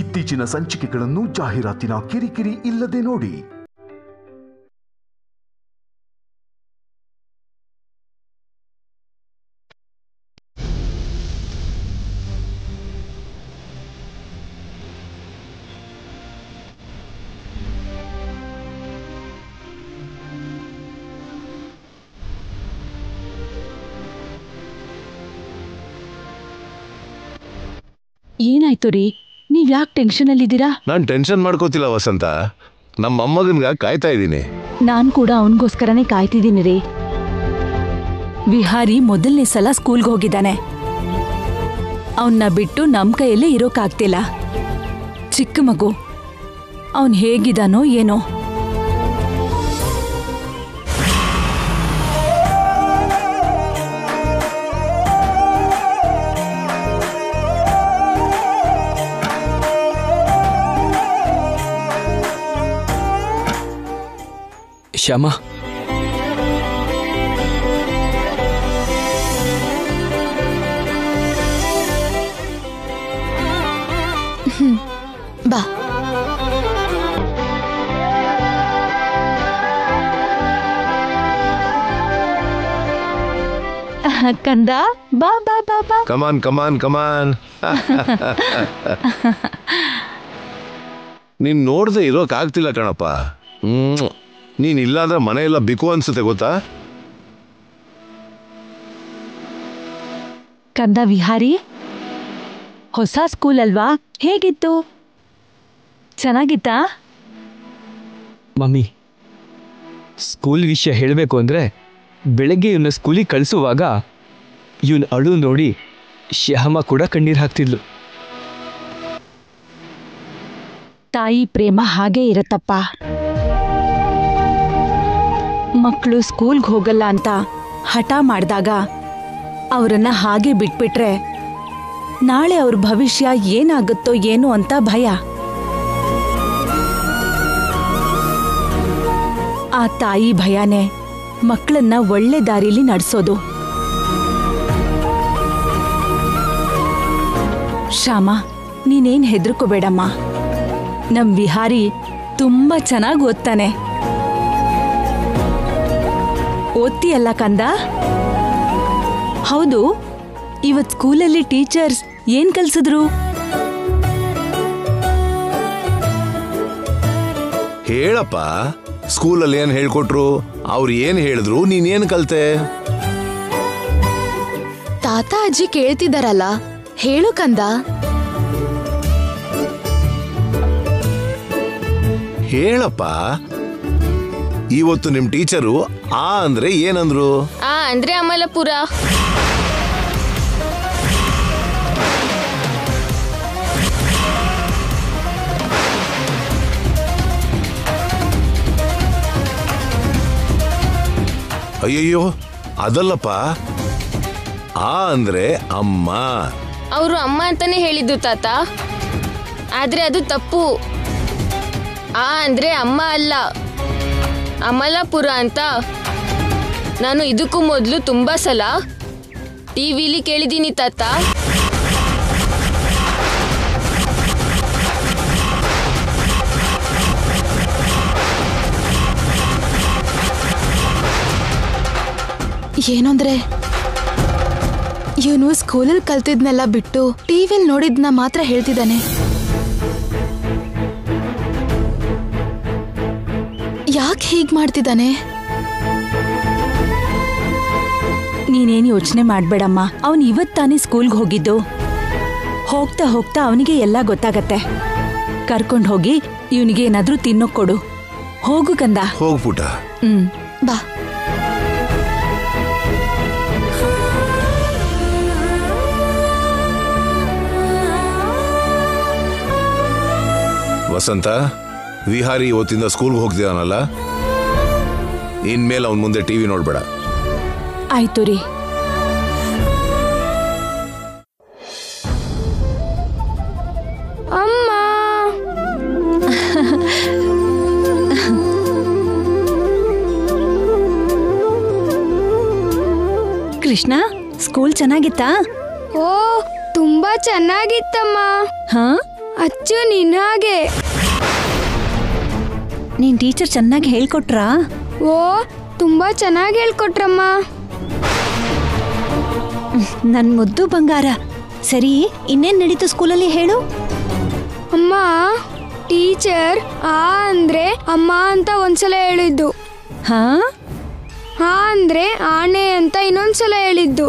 ಇತ್ತೀಚಿನ ಸಂಚಿಕೆಗಳನ್ನು ಜಾಹೀರಾತಿನ ಕಿರಿಕಿರಿ ಇಲ್ಲದೆ ನೋಡಿ. ಏನಾಯ್ತು ರೀ? ನೀವ್ ಯಾಕೆ ಟೆನ್ಷನ್ ಅಲ್ಲಿದ್ದೀರಾ? ನಾನ್ ಟೆನ್ಷನ್ ಮಾಡ್ಕೋತಿಲ್ಲ ವಸಂತ, ನಮ್ಮ ಮೊಮ್ಮಗನ್ಗ ಕಾಯ್ತಾ ಇದ್ದೀನಿ. ನಾನ್ ಕೂಡ ಅವನಿಗೋಸ್ಕರನೇ ಕಾಯ್ತಿದ್ದೀನಿ ರೀ. ವಿಹಾರಿ ಮೊದಲನೇ ಸಲ ಸ್ಕೂಲ್ಗೆ ಹೋಗಿದ್ದಾನೆ. ಅವನ್ನ ಬಿಟ್ಟು ನಮ್ ಕೈಯಲ್ಲೇ ಇರೋಕಾಗ್ತಿಲ್ಲ. ಚಿಕ್ಕ ಮಗು, ಅವನ್ ಹೇಗಿದಾನೋ ಏನೋ. ಶ್ಯಾಮ, ಬಾ. ಕಂದ, ಬಾ ಬಾ ಬಾ ಬಾ. ಕಮಾನ್ ಕಮಾನ್ ಕಮಾನ್. ನೀನ್ ನೋಡ್ದೆ ಇರೋಕ್ ಆಗ್ತಿಲ್ಲ ಕಣಪ್ಪ. ನೀನ್ ಇಲ್ಲಾಂದ್ರೆ ಮನೆ ಎಲ್ಲ ಬಿಕು ಅನ್ಸುತ್ತೆ ಗೊತ್ತಾ? ಕಂದ ವಿಹಾರಿ, ಹೊಸ ಸ್ಕೂಲ್ ಅಲ್ವಾ, ಹೇಗಿತ್ತು? ಚೆನ್ನಾಗಿತ್ತಾ? ಮಮ್ಮಿ, ಸ್ಕೂಲ್ ವಿಷಯ ಹೇಳಬೇಕು ಅಂದರೆ ಬೆಳಗ್ಗೆ ಇವನ್ನ ಸ್ಕೂಲಿಗೆ ಕಳಿಸುವಾಗ ಇವನ್ ಅಳು ನೋಡಿ ಶ್ಯಾಮ ಕೂಡ ಕಣ್ಣೀರು ಹಾಕ್ತಿದ್ಲು. ತಾಯಿ ಪ್ರೇಮ ಹಾಗೇ ಇರತ್ತಪ್ಪ. ಮಕ್ಕಳು ಸ್ಕೂಲ್ಗೆ ಹೋಗಲ್ಲ ಅಂತ ಹಠ ಮಾಡಿದಾಗ ಅವರನ್ನ ಹಾಗೆ ಬಿಟ್ಬಿಟ್ರೆ ನಾಳೆ ಅವ್ರ ಭವಿಷ್ಯ ಏನಾಗುತ್ತೋ ಏನೋ ಅಂತ ಭಯ. ಆ ತಾಯಿ ಭಯನೇ ಮಕ್ಕಳನ್ನ ಒಳ್ಳೆ ದಾರಿಲಿ ನಡೆಸೋದು. ಶ್ಯಾಮ, ನೀನೇನ್ ಹೆದರ್ಕೋಬೇಡಮ್ಮ. ನಮ್ ವಿಹಾರಿ ತುಂಬಾ ಚೆನ್ನಾಗಿ ಓದ್ತಾನೆ. ಓದ್ತೀಯಲ್ಲ ಕಂದ? ಹೌದು, ಇವತ್ ಸ್ಕೂಲಲ್ಲಿ ಟೀಚರ್ಸ್ ಏನ್ ಕಲ್ಸಿದ್ರು? ಹೇಳಪ್ಪ, ಸ್ಕೂಲಲ್ಲಿ ಏನ್ ಹೇಳ್ಕೊಟ್ರು? ಅವ್ರು ಏನ್ ಹೇಳಿದ್ರು, ನೀನೇನ್ ಕಲ್ತೆ? ತಾತ ಅಜ್ಜಿ ಕೇಳ್ತಿದಾರಲ್ಲ, ಹೇಳು ಕಂದ. ಹೇಳಪ್ಪ. ಇವತ್ತು ನಿಮ್ ಟೀಚರು ಆ ಅಂದ್ರೆ ಏನಂದ್ರು? ಆ ಅಂದ್ರೆ ಅಮಲಪುರ. ಅಯ್ಯಯ್ಯೋ, ಅದಲ್ಲಪ್ಪ. ಆ ಅಂದ್ರೆ ಅಮ್ಮ. ಅವರು ಅಮ್ಮ ಅಂತಾನೆ ಹೇಳಿದ್ದು ತಾತ, ಆದ್ರೆ ಅದು ತಪ್ಪು. ಆ ಅಂದ್ರೆ ಅಮ್ಮ ಅಲ್ಲ, ಅಮಲಾಪುರ ಅಂತ. ನಾನು ಇದಕ್ಕೂ ಮೊದಲು ತುಂಬಾ ಸಲ ಟಿವಿಲಿ ಕೇಳಿದ್ದೀನಿ ತಾತ. ಏನಂದ್ರೆ ಇವನು ಸ್ಕೂಲಲ್ಲಿ ಕಲ್ತಿದ್ನೆಲ್ಲ ಬಿಟ್ಟು ಟಿವಿಲ್ ನೋಡಿದ್ನ ಮಾತ್ರ ಹೇಳ್ತಿದ್ದಾನೆ. ಯಾಕೆ ಹೀಗ್ ಮಾಡ್ತಿದ್ದಾನೆ? ನೀನೇನು ಯೋಚನೆ ಮಾಡ್ಬೇಡಮ್ಮ. ಅವನ್ ಇವತ್ತಾನೇ ಸ್ಕೂಲ್ಗೆ ಹೋಗಿದ್ದು. ಹೋಗ್ತಾ ಹೋಗ್ತಾ ಅವನಿಗೆ ಎಲ್ಲ ಗೊತ್ತಾಗತ್ತೆ. ಕರ್ಕೊಂಡು ಹೋಗಿ ಇವನಿಗೆ ಏನಾದ್ರೂ ತಿನ್ನೋಕ್ ಕೊಡು. ಹೋಗು ಕಂದ. ಹೋಗ್ಬಿಟ್ಟ. ಬಾ. ವಸಂತ, ವಿಹಾರಿ ಇವತ್ತಿಂದ ಸ್ಕೂಲ್ಗೆ ಹೋಗ್ತಿದಾನಲ್ಲ, ಇನ್ಮೇಲೆ ಅವನ್ ಮುಂದೆ ಟಿವಿ ನೋಡ್ಬೇಡ. ಆಯ್ತು ರೀ. ಅಮ್ಮ, ಕೃಷ್ಣ, ಸ್ಕೂಲ್ ಚೆನ್ನಾಗಿತ್ತಾ? ಓ, ತುಂಬಾ ಚೆನ್ನಾಗಿತ್ತಮ್ಮ. ಹಾ, ಅಚ್ಚು ನಿನ್ನಾಗೆ. ನೀನ್ ಟೀಚರ್ ಚೆನ್ನಾಗಿ ಹೇಳ್ಕೊಟ್ರಾ? ಓ ತುಂಬಾ ಚೆನ್ನಾಗಿ ಹೇಳ್ಕೊಟ್ರಮ್ಮ. ನನ್ ಮುದ್ದು ಬಂಗಾರ. ಸರಿ, ಇನ್ನೇನ್ ನಡೀತು ಸ್ಕೂಲಲ್ಲಿ ಹೇಳು. ಅಮ್ಮ, ಟೀಚರ್ ಆ ಅಂದ್ರೆ ಅಮ್ಮ ಅಂತ ಒಂದ್ಸಲ ಹೇಳಿದ್ದು, ಹಾ ಹಾ ಅಂದ್ರೆ ಆನೆ ಅಂತ ಇನ್ನೊಂದ್ಸಲ ಹೇಳಿದ್ದು.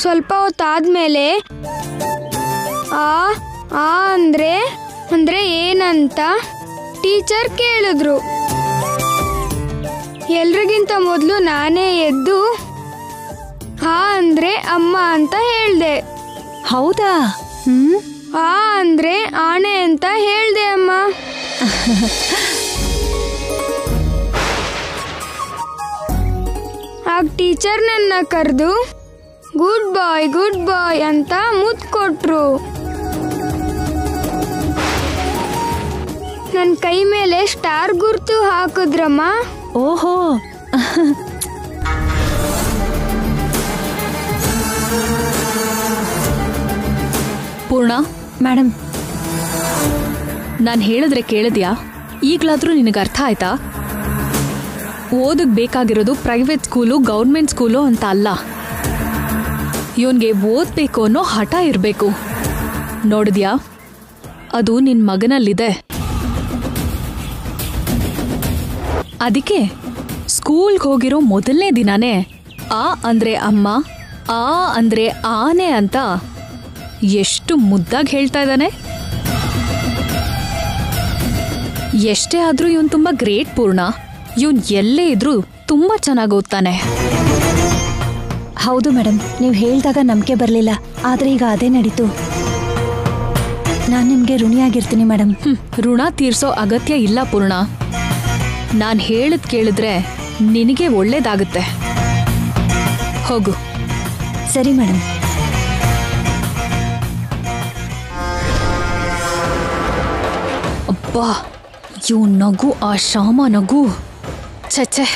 ಸ್ವಲ್ಪ ಹೊತ್ತಾದ್ಮೇಲೆ ಆ ಆ ಅಂದ್ರೆ ಅಂದ್ರೆ ಏನಂತ ಟೀಚರ್ ಕೇಳಿದ್ರು. ಎಲ್ರಿಗಿಂತ ಮೊದಲು ನಾನೇ ಎದ್ದು ಆ ಅಂದ್ರೆ ಅಮ್ಮ ಅಂತ ಹೇಳ್ದೆ. ಹೌದಾ? ಆ ಅಂದ್ರೆ ಆನೆ ಅಂತ ಹೇಳ್ದೆ ಅಮ್ಮ. ಆಗ ಟೀಚರ್ ನನ್ನ ಕರೆದು ಗುಡ್ ಬಾಯ್ ಅಂತ ಮುತ್ತು ಕೊಟ್ರು. ನನ್ನ ಕೈ ಮೇಲೆ ಸ್ಟಾರ್ ಗುರ್ತು ಹಾಕಿದ್ರಮ್ಮ. ಓಹೋ, ಪೂರ್ಣ ಮೇಡಮ್. ನಾನು ಹೇಳಿದ್ರೆ ಕೇಳಿದ್ಯಾ? ಈಗಲಾದ್ರೂ ನಿನಗೆ ಅರ್ಥ ಆಯ್ತಾ? ಓದಕ್ಕೆ ಬೇಕಾಗಿರೋದು ಪ್ರೈವೇಟ್ ಸ್ಕೂಲು ಗೌರ್ಮೆಂಟ್ ಸ್ಕೂಲು ಅಂತ ಅಲ್ಲ. ಇವನ್ಗೆ ಓದಬೇಕು ಅನ್ನೋ ಹಠ ಇರಬೇಕು. ನೋಡಿದ್ಯಾ, ಅದು ನಿನ್ನ ಮಗನಲ್ಲಿದೆ. ಅದಕ್ಕೆ ಸ್ಕೂಲ್ಗೆ ಹೋಗಿರೋ ಮೊದಲನೇ ದಿನಾನೇ ಆ ಅಂದ್ರೆ ಅಮ್ಮ, ಆ ಅಂದ್ರೆ ಆನೆ ಅಂತ ಎಷ್ಟು ಮುದ್ದಾಗಿ ಹೇಳ್ತಾ ಇದ್ದಾನೆ. ಎಷ್ಟೇ ಆದ್ರೂ ಇವನ್ ತುಂಬಾ ಗ್ರೇಟ್ ಪೂರ್ಣ. ಇವನ್ ಎಲ್ಲೇ ಇದ್ರೂ ತುಂಬಾ ಚೆನ್ನಾಗಿ ಓದ್ತಾನೆ. ಹೌದು ಮೇಡಮ್, ನೀವು ಹೇಳಿದಾಗ ನಂಬಿಕೆ ಬರಲಿಲ್ಲ, ಆದ್ರೆ ಈಗ ಅದೇ ನಡೀತು. ನಾನು ನಿಮಗೆ ಋಣಿಯಾಗಿರ್ತೀನಿ ಮೇಡಮ್. ಋಣ ತೀರ್ಸೋ ಅಗತ್ಯ ಇಲ್ಲ ಪೂರ್ಣ. ನಾನು ಹೇಳಿದ್ ಕೇಳಿದ್ರೆ ನಿನಗೆ ಒಳ್ಳೇದಾಗುತ್ತೆ. ಹೋಗು. ಸರಿ ಮೇಡಮ್. ಅಬ್ಬಾ, ಇವ್ ನಗು, ಆ ಶ್ಯಾಮ ನಗು, ಛೆ.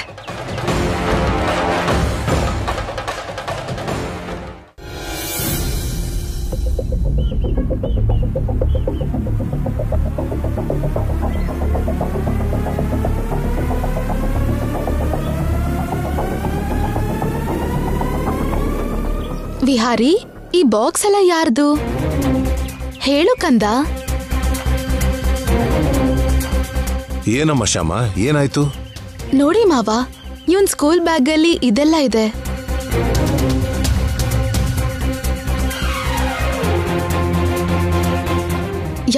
ವಿಹಾರಿ, ಈ ಬಾಕ್ಸ್ ಎಲ್ಲ ಯಾರ್ದು? ಹೇಳು ಕಂದ. ಏನಮ್ಮ ಶ್ಯಾಮ, ಏನಾಯ್ತು? ನೋಡಿ ಮಾವ, ಇವನ್ ಸ್ಕೂಲ್ ಬ್ಯಾಗ್ ಅಲ್ಲಿ ಇದೆಲ್ಲ ಇದೆ.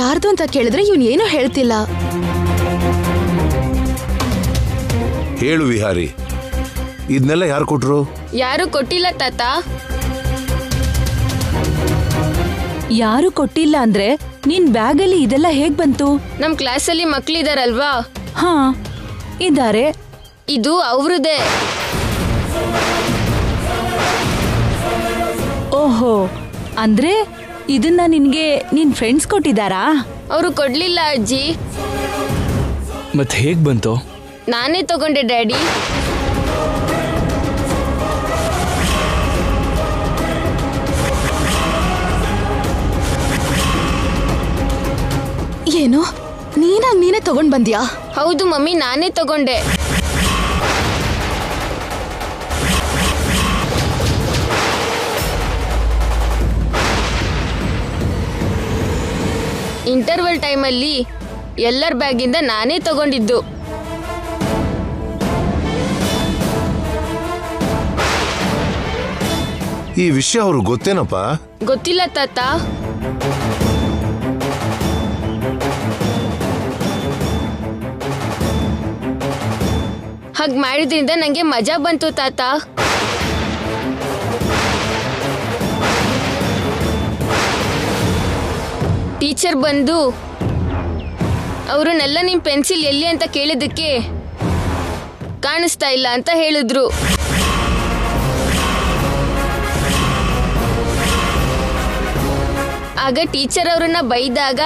ಯಾರ್ದು ಅಂತ ಕೇಳಿದ್ರೆ ಇವನ್ ಏನೂ ಹೇಳ್ತಿಲ್ಲ. ಹೇಳು ವಿಹಾರಿ, ಇದನ್ನೆಲ್ಲ ಯಾರು ಕೊಟ್ರು? ಯಾರು ಕೊಟ್ಟಿಲ್ಲ ತಾತ. ಯಾರು ಕೊಟ್ಟಿಲ್ಲ ಅಂದ್ರೆ ನಿನ್ ಬ್ಯಾಗಲ್ಲಿ ಇದೆಲ್ಲ ಹೇಗ್ ಬಂತು? ನಮ್ ಕ್ಲಾಸಲ್ಲಿ ಮಕ್ಳಿದಾರಲ್ವಾ, ಹಾ ಇದ್ದಾರೆ. ಇದು ಅವ್ರದೇ. ಓಹೋ, ಅಂದ್ರೆ ಇದನ್ನ ನಿನ್ಗೆ ನಿನ್ ಫ್ರೆಂಡ್ಸ್ ಕೊಟ್ಟಿದ್ದಾರಾ? ಅವರು ಕೊಡ್ಲಿಲ್ಲ ಅಜ್ಜಿ. ಮತ್ತೆ ಹೇಗ್ ಬಂತು? ನಾನೇ ತಗೊಂಡೆ ಡ್ಯಾಡಿ. ಏನು, ನೀನೇ ತಗೊಂಡ್ ಬಂದ್ಯಾ? ಹೌದು ಮಮ್ಮಿ, ನಾನೇ ತಗೊಂಡೆ. ಇಂಟರ್ವಲ್ ಟೈಮಲ್ಲಿ ಎಲ್ಲರ ಬ್ಯಾಗಿಂದ ನಾನೇ ತಗೊಂಡಿದ್ದು. ಈ ವಿಷಯ ಅವ್ರಿಗೆ ಗೊತ್ತೇನಪ್ಪ? ಗೊತ್ತಿಲ್ಲ ತಾತ. ಹಾಗೆ ಮಾಡಿದ್ರಿಂದ ನಂಗೆ ಮಜಾ ಬಂತು ತಾತ. ಟೀಚರ್ ಬಂದು ಅವ್ರನ್ನೆಲ್ಲ ನಿಮ್ ಪೆನ್ಸಿಲ್ ಎಲ್ಲಿ ಅಂತ ಕೇಳಿದ್ದಕ್ಕೆ ಕಾಣಿಸ್ತಾ ಇಲ್ಲ ಅಂತ ಹೇಳಿದ್ರು. ಆಗ ಟೀಚರ್ ಅವ್ರನ್ನ ಬೈದಾಗ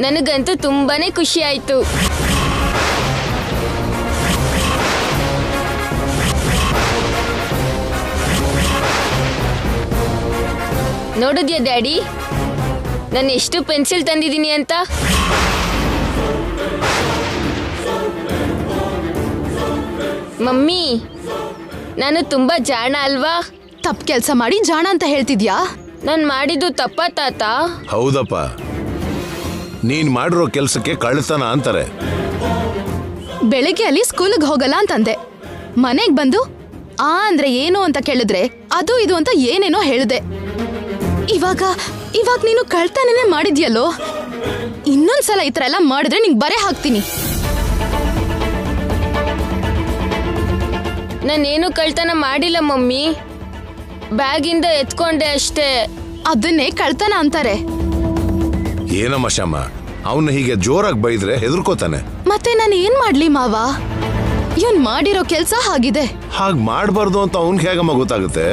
ನನಗಂತೂ ತುಂಬಾನೇ ಖುಷಿ ಆಯ್ತು. ನೋಡಿದ್ಯಾ ಡ್ಯಾಡಿ, ನಾನು ಎಷ್ಟು ಪೆನ್ಸಿಲ್ ತಂದಿದ್ದೀನಿ ಅಂತ? ಮಮ್ಮಿ, ನಾನು ತುಂಬಾ ಜಾಣ ಅಲ್ವಾ? ತಪ್ಪು ಕೆಲಸ ಮಾಡಿ ಜಾಣ ಅಂತ ಹೇಳ್ತಿದ್ಯಾ? ನಾನು ಮಾಡಿದ್ದು ತಪ್ಪ ತಾತ? ಹೌದಪ್ಪ, ನೀನ್ ಮಾಡಿರೋ ಕೆಲ್ಸಕ್ಕೆ ಕಳ್ತನ ಅಂತಾರೆ. ಬೆಳಿಗ್ಗೆ ಅಲ್ಲಿ ಸ್ಕೂಲ್ಗೆ ಹೋಗಲ್ಲ ಅಂತಂದೆ, ಮನೆಗ್ ಬಂದು ಆ ಅಂದ್ರೆ ಏನು ಅಂತ ಕೇಳಿದ್ರೆ ಅದು ಇದು ಅಂತ ಏನೇನೋ ಹೇಳಿದೆ. ಇವಾಗ ನೀನು ಕಳ್ತನನೇ ಮಾಡಿದ್ಯಲ್ಲೋ, ಇನ್ನೊಂದ್ಸಲ ಈ ತರ ಎಲ್ಲ ಮಾಡಿದ್ರೆ ನಿಂಗೆ ಬರೆ ಹಾಕ್ತೀನಿ. ನಾನೇನು ಕಳ್ತನ ಮಾಡಿಲ್ಲ ಮಮ್ಮಿ, ಬ್ಯಾಗಿಂದ ಎತ್ಕೊಂಡೆ ಅಷ್ಟೇ. ಅದನ್ನೇ ಕಳ್ತನ ಅಂತಾರೆ. ಏನಮ್ಮ ಶ್ಯಾಮ, ಅವನ್ನ ಹೀಗೆ ಜೋರಾಗಿ ಬೈದ್ರೆ ಹೆದರ್ಕೋತಾನೆ. ಮತ್ತೆ ನಾನು ಏನ್ ಮಾಡ್ಲಿ ಮಾವ? ಇವನ್ ಮಾಡಿರೋ ಕೆಲ್ಸ ಹಾಗಿದೆ. ಹಾಗ್ ಮಾಡ್ಬಾರ್ದು ಅಂತ ಅವನ್ಗೆ ಹೇಗಮ್ಮ ಗೊತ್ತಾಗುತ್ತೆ?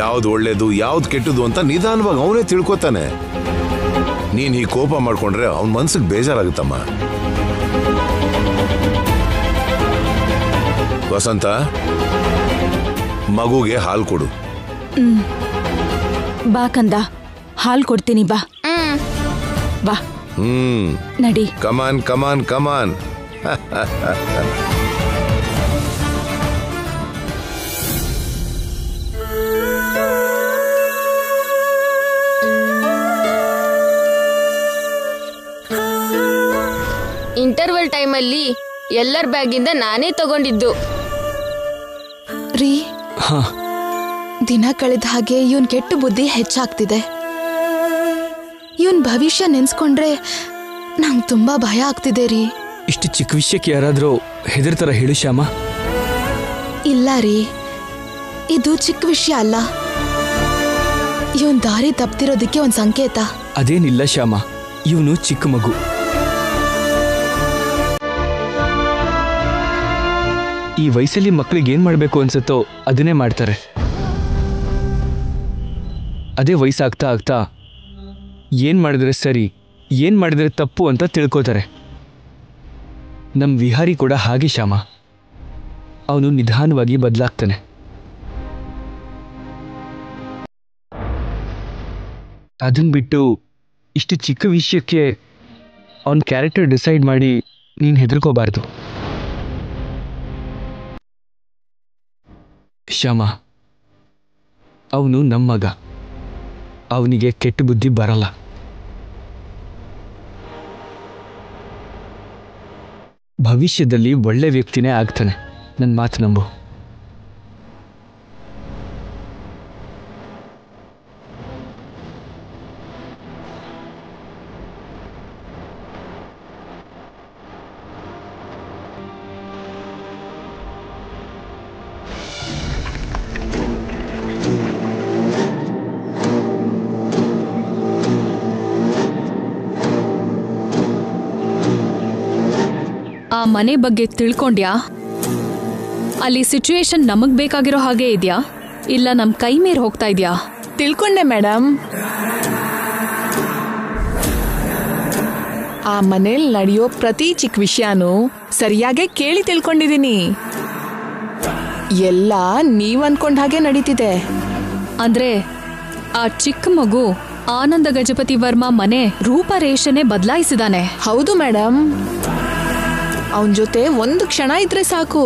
ಯಾವ್ದು ಒಳ್ಳೇದು ಯಾವ್ದು ಕೆಟ್ಟದು ಅಂತ ನಿಧಾನವಾಗಿ ಅವನೇ ತಿಳ್ಕೊತಾನೆ. ನೀನ್ ಹೀಗೆ ಕೋಪ ಮಾಡ್ಕೊಂಡ್ರೆ ಅವನ ಮನ್ಸಿಗೆ ಬೇಜಾರಾಗುತ್ತಮ್ಮ. ವಸಂತ, ಮಗುಗೆ ಹಾಲು ಕೊಡು. ಬಾ ಕಂದ, ಹಾಲು ಕೊಡ್ತೀನಿ, ಬಾ ಬಾ. ನಡಿ. ಕಮಾನ್ ಕಮಾನ್ ಕಮಾನ್. ಇಂಟರ್ವಲ್ ಟೈಮಲ್ಲಿ ಎಲ್ಲರ ಬ್ಯಾಗಿಂದ ನಾನೇ ತಗೊಂಡಿದ್ದು. ರೀ, ದಿನ ಕಳೆದ ಹಾಗೆ ಇವನ್ ಕೆಟ್ಟ ಬುದ್ಧಿ ಹೆಚ್ಚಾಗ್ತಿದೆ. ಇವನ್ ಭವಿಷ್ಯ ನೆನ್ಸ್ಕೊಂಡ್ರೆ ನಂಗೆ ತುಂಬಾ ಭಯ ಆಗ್ತಿದೆ ರೀ. ಇಷ್ಟು ಚಿಕ್ಕ ವಿಷಯಕ್ಕೆ ಯಾರಾದ್ರೂ ಹೆದರ್ತಾರ ಹೇಳು ಶ್ಯಾಮ? ಇಲ್ಲ ರೀ, ಇದು ಚಿಕ್ಕ ವಿಷಯ ಅಲ್ಲ. ಇವನ್ ದಾರಿ ತಪ್ತಿರೋದಕ್ಕೆ ಒಂದ್ ಸಂಕೇತ. ಅದೇನಿಲ್ಲ ಶ್ಯಾಮ, ಇವನು ಚಿಕ್ಕ ಮಗು. ಈ ವಯಸ್ಸಲ್ಲಿ ಮಕ್ಕಳಿಗೆ ಏನ್ ಮಾಡ್ಬೇಕು ಅನ್ಸುತ್ತೋ ಅದನ್ನೇ ಮಾಡ್ತಾರೆ. ಅದೇ ವಯಸ್ಸಾಗ್ತಾ ಆಗ್ತಾ ಏನ್ ಮಾಡಿದ್ರೆ ಸರಿ, ಏನ್ ಮಾಡಿದ್ರೆ ತಪ್ಪು ಅಂತ ತಿಳ್ಕೋತಾರೆ. ನಮ್ಮ ವಿಹಾರಿ ಕೂಡ ಹಾಗೆ ಶ್ಯಾಮ, ಅವನು ನಿಧಾನವಾಗಿ ಬದಲಾಗ್ತಾನೆ. ಅದನ್ನ ಬಿಟ್ಟು ಇಷ್ಟು ಚಿಕ್ಕ ವಿಷಯಕ್ಕೆ ಅವನ ಕ್ಯಾರೆಕ್ಟರ್ ಡಿಸೈಡ್ ಮಾಡಿ ನೀನು ಹೆದರ್ಕೋಬಾರ್ದು ಶ್ಯಾಮ. ಅವನು ನಮ್ಮ ಮಗ, ಅವನಿಗೆ ಕೆಟ್ಟ ಬುದ್ಧಿ ಬರಲ್ಲ. ಭವಿಷ್ಯದಲ್ಲಿ ಒಳ್ಳೆ ವ್ಯಕ್ತಿನೇ ಆಗ್ತಾನೆ, ನನ್ನ ಮಾತು ನಂಬು. ಆ ಮನೆ ಬಗ್ಗೆ ತಿಳ್ಕೊಂಡ್ಯಾ? ಅಲ್ಲಿ ಸಿಚುವೇಶನ್ ನಮಗ್ ಬೇಕಾಗಿರೋ ಹಾಗೆ ಇದೆಯಾ, ಇಲ್ಲ ನಮ್ ಕೈ ಮೀರ್ ಹೋಗ್ತಾ ಇದೆಯಾ? ತಿಳ್ಕೊಂಡೆ ಮೇಡಮ್. ಆ ಮನೇಲಿ ನಡೆಯೋ ಪ್ರತಿ ಚಿಕ್ಕ ವಿಷಯನೂ ಸರಿಯಾಗಿ ಕೇಳಿ ತಿಳ್ಕೊಂಡಿದೀನಿ. ಎಲ್ಲ ನೀವ್ ಅನ್ಕೊಂಡ ಹಾಗೆ ನಡೀತಿದೆ. ಅಂದ್ರೆ ಆ ಚಿಕ್ಕ ಮಗು ಆನಂದ ಗಜಪತಿ ವರ್ಮಾ ಮನೆ ರೂಪರೇಷನೆ ಬದಲಾಯಿಸಿದಾನೆ. ಹೌದು ಮೇಡಮ್, ಅವನ್ ಜೊತೆ ಒಂದು ಕ್ಷಣ ಇದ್ರೆ ಸಾಕು,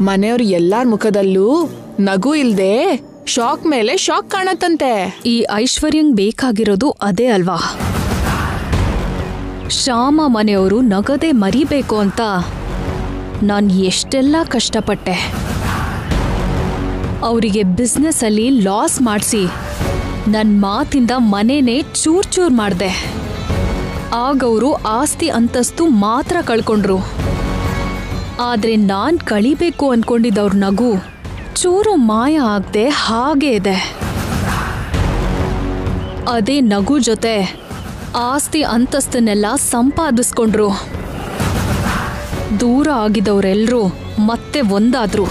ಮನೆಯವ್ರ ಎಲ್ಲಾರ ಮುಖದಲ್ಲೂ ನಗು ಇಲ್ದೆ ಶಾಕ್ ಮೇಲೆ ಶಾಕ್ ಕಾಣತ್ತಂತೆ. ಈ ಐಶ್ವರ್ಯಂಗ್ ಬೇಕಾಗಿರೋದು ಅದೇ ಅಲ್ವಾ? ಶ್ಯಾಮ ಮನೆಯವರು ನಗದೆ ಮರಿಬೇಕು ಅಂತ ನಾನು ಎಷ್ಟೆಲ್ಲ ಕಷ್ಟಪಟ್ಟೆ. ಅವರಿಗೆ ಬಿಸ್ನೆಸ್ ಅಲ್ಲಿ ಲಾಸ್ ಮಾಡಿಸಿ ನನ್ನ ಮಾತಿಂದ ಮನೆನೇ ಚೂರ್ ಚೂರ್ ಮಾಡಿದೆ. ಆಗವರು ಆಸ್ತಿ ಅಂತಸ್ತು ಮಾತ್ರ ಕಳ್ಕೊಂಡ್ರು. ಆದ್ರೆ ನಾನ್ ಕಳಿಬೇಕು ಅನ್ಕೊಂಡಿದ್ದವ್ರ ನಗು ಚೂರು ಮಾಯ ಆಗದೆ ಹಾಗೆ ಇದೆ. ಅದೇ ನಗು ಜೊತೆ ಆಸ್ತಿ ಅಂತಸ್ತನ್ನೆಲ್ಲ ಸಂಪಾದಿಸ್ಕೊಂಡ್ರು. ದೂರ ಆಗಿದವರೆಲ್ಲರೂ ಮತ್ತೆ ಒಂದಾದ್ರು.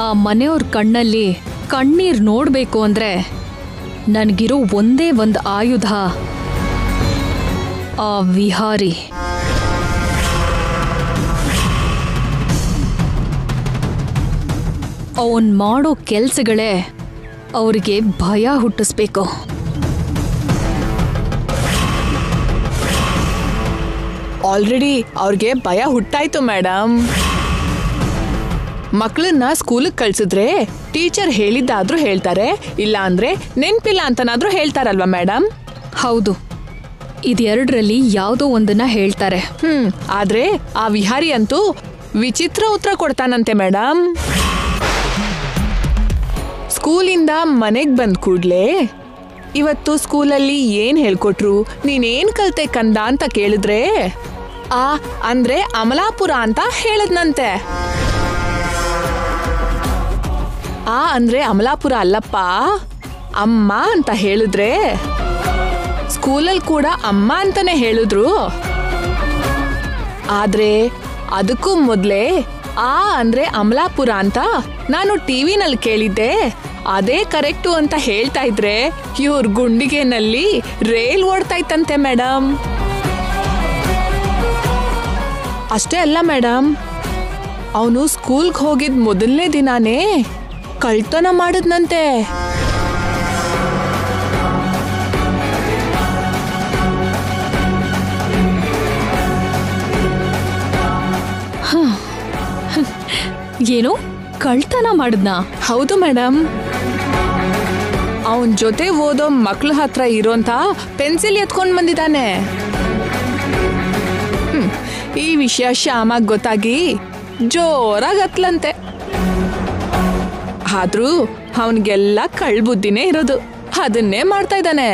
ಆ ಮನೆಯವ್ರ ಕಣ್ಣಲ್ಲಿ ಕಣ್ಣೀರ್ ನೋಡ್ಬೇಕು ಅಂದ್ರೆ ನನ್ಗಿರೋ ಒಂದೇ ಒಂದು ಆಯುಧ ಆ ವಿಹಾರಿ. ಅವನ್ ಮಾಡೋ ಕೆಲ್ಸಗಳೇ ಅವ್ರಿಗೆ ಭಯ ಹುಟ್ಟಿಸ್ಬೇಕು. ಆಲ್ರೆಡಿ ಅವ್ರಿಗೆ ಭಯ ಹುಟ್ಟಾಯ್ತು ಮೇಡಮ್. ಮಕ್ಕಳನ್ನ ಸ್ಕೂಲಿಗೆ ಕಳ್ಸಿದ್ರೆ ಟೀಚರ್ ಹೇಳಿದ್ದಾದ್ರೂ ಹೇಳ್ತಾರೆ, ಇಲ್ಲ ಅಂದ್ರೆ ನೆನ್ಪಿಲ್ಲ ಅಂತನಾದ್ರೂ ಹೇಳ್ತಾರಲ್ವಾ ಮೇಡಮ್? ಹೌದು, ಇದೆರಡರಲ್ಲಿ ಯಾವುದೋ ಒಂದನ್ನ ಹೇಳ್ತಾರೆ. ಆದ್ರೆ ಆ ವಿಹಾರಿ ಅಂತೂ ವಿಚಿತ್ರ ಉತ್ತರ ಕೊಡ್ತಾನಂತೆ ಮೇಡಮ್. ಸ್ಕೂಲಿಂದ ಮನೆಗ್ ಬಂದ್ ಕೂಡ್ಲೆ ಇವತ್ತು ಸ್ಕೂಲಲ್ಲಿ ಏನ್ ಹೇಳ್ಕೊಟ್ರು, ನೀನೇನ್ ಕಲ್ತೆ ಕಂದ ಅಂತ ಕೇಳಿದ್ರೆ ಆ ಅಂದ್ರೆ ಅಮಲಾಪುರ ಅಂತ ಹೇಳದ್ನಂತೆ. ಆ ಅಂದ್ರೆ ಅಮಲಾಪುರ ಅಲ್ಲಪ್ಪ, ಅಮ್ಮ ಅಂತ ಹೇಳಿದ್ರೆ ಸ್ಕೂಲಲ್ಲಿ ಕೂಡ ಅಮ್ಮ ಅಂತಾನೆ ಹೇಳಿದ್ರು. ಆದ್ರೆ ಅದಕ್ಕೂ ಮೊದ್ಲೇ ಆ ಅಂದ್ರೆ ಅಮಲಾಪುರ ಅಂತ ನಾನು ಟಿವಿನಲ್ಲಿ ಕೇಳಿದ್ದೆ. ಅದೇ ಕರೆಕ್ಟು ಅಂತ ಹೇಳ್ತಾ ಇದ್ರೆ ಇವ್ರ ಗುಂಡಿಗೆನಲ್ಲಿ ರೇಲ್ ಓಡ್ತಾ ಇತ್ತಂತೆ ಮೇಡಮ್. ಅಷ್ಟೇ ಅಲ್ಲ ಮೇಡಮ್, ಅವನು ಸ್ಕೂಲ್ಗೆ ಹೋಗಿದ್ ಮೊದಲನೇ ದಿನಾನೇ ಕಳ್ತನ ಮಾಡಿದ್ನಂತೆ. ಏನು ಕಳ್ತನ ಮಾಡಿದ್ನಾ? ಹೌದು ಮೇಡಮ್. ಅವನ್ ಜೊತೆ ಓದೋ ಮಕ್ಳ ಹತ್ರ ಇರೋಂತ ಪೆನ್ಸಿಲ್ ಎತ್ಕೊಂಡ್ ಬಂದಿದ್ದಾನೆ. ಈ ವಿಷಯ ಶ್ಯಾಮಾಗ್ ಗೊತ್ತಾಗಿ ಜೋರಾಗಿ ಹತ್ಲಂತೆ. ಆದ್ರೂ ಅವನಿಗೆಲ್ಲ ಕಳ್ಬುದ್ದಿನೇ ಇರೋದು, ಅದನ್ನೇ ಮಾಡ್ತಾ ಇದ್ದಾನೆ.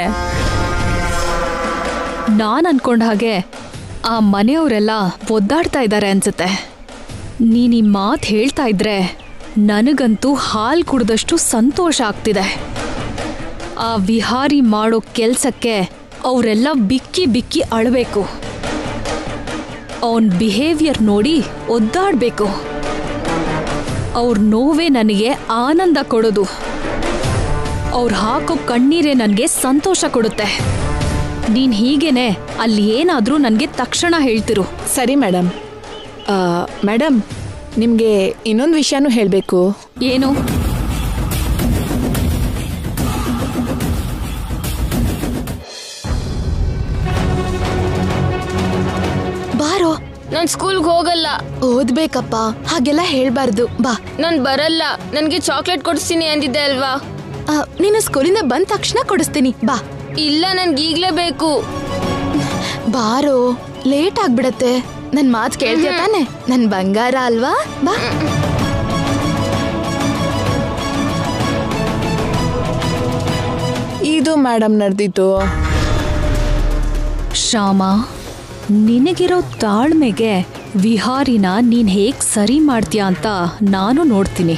ನಾನ್ ಅನ್ಕೊಂಡ ಹಾಗೆ ಆ ಮನೆಯವರೆಲ್ಲ ಒದ್ದಾಡ್ತಾ ಇದ್ದಾರೆ ಅನ್ಸುತ್ತೆ. ನೀನ್ ಈ ಮಾತು ಹೇಳ್ತಾ ಇದ್ರೆ ನನಗಂತೂ ಹಾಲು ಕುಡ್ದಷ್ಟು ಸಂತೋಷ ಆಗ್ತಿದೆ. ಆ ವಿಹಾರಿ ಮಾಡೋ ಕೆಲ್ಸಕ್ಕೆ ಅವರೆಲ್ಲ ಬಿಕ್ಕಿ ಬಿಕ್ಕಿ ಅಳಬೇಕು. ಅವನ್ ಬಿಹೇವಿಯರ್ ನೋಡಿ ಒದ್ದಾಡ್ಬೇಕು. ಅವ್ರ ನೋವೇ ನನಗೆ ಆನಂದ ಕೊಡೋದು. ಅವ್ರು ಹಾಕೋ ಕಣ್ಣೀರೇ ನನಗೆ ಸಂತೋಷ ಕೊಡುತ್ತೆ. ನೀನ್ ಹೀಗೇನೆ ಅಲ್ಲಿ ಏನಾದ್ರೂ ನನಗೆ ತಕ್ಷಣ ಹೇಳ್ತಿರು. ಸರಿ ಮೇಡಮ್. ಮೇಡಮ್, ನಿಮ್ಗೆ ಇನ್ನೊಂದು ವಿಷಯನೂ ಹೇಳ್ಬೇಕು. ಏನು? ಬಾರೋ. ನಾನ್ ಸ್ಕೂಲ್ಗೆ ಹೋಗಲ್ಲ. ಓದ್ಬೇಕಪ್ಪ, ಹಾಗೆಲ್ಲ ಹೇಳ್ಬಾರ್ದು. ಬಾ. ನಾನ್ ಬರಲ್ಲ. ನನ್ಗೆ ಚಾಕ್ಲೇಟ್ ಕೊಡಿಸ್ತೀನಿ ಅಂದಿದ್ದೆ ಅಲ್ವಾ? ನೀನು ಸ್ಕೂಲಿಂದ ಬಂದ ತಕ್ಷಣ ಕೊಡಿಸ್ತೀನಿ, ಬಾ. ಇಲ್ಲ, ನನ್ಗೆ ಈಗ್ಲೇ ಬೇಕು. ಬಾರೋ, ಲೇಟ್ ಆಗ್ಬಿಡತ್ತೆ. ನನ್ ಮಾತು ಕೇಳ್ತೀಯ ತಾನೆ? ನನ್ ಬಂಗಾರ ಅಲ್ವಾ? ಬಾ. ಇದು ಮೇಡಮ್ ನಡೆದಿತ್ತು. ಶ್ಯಾಮ, ನಿನಗಿರೋ ತಾಳ್ಮೆಗೆ ವಿಹಾರಿನ ನೀನ್ ಹೇಗ್ ಸರಿ ಮಾಡ್ತೀಯ ಅಂತ ನಾನು ನೋಡ್ತೀನಿ.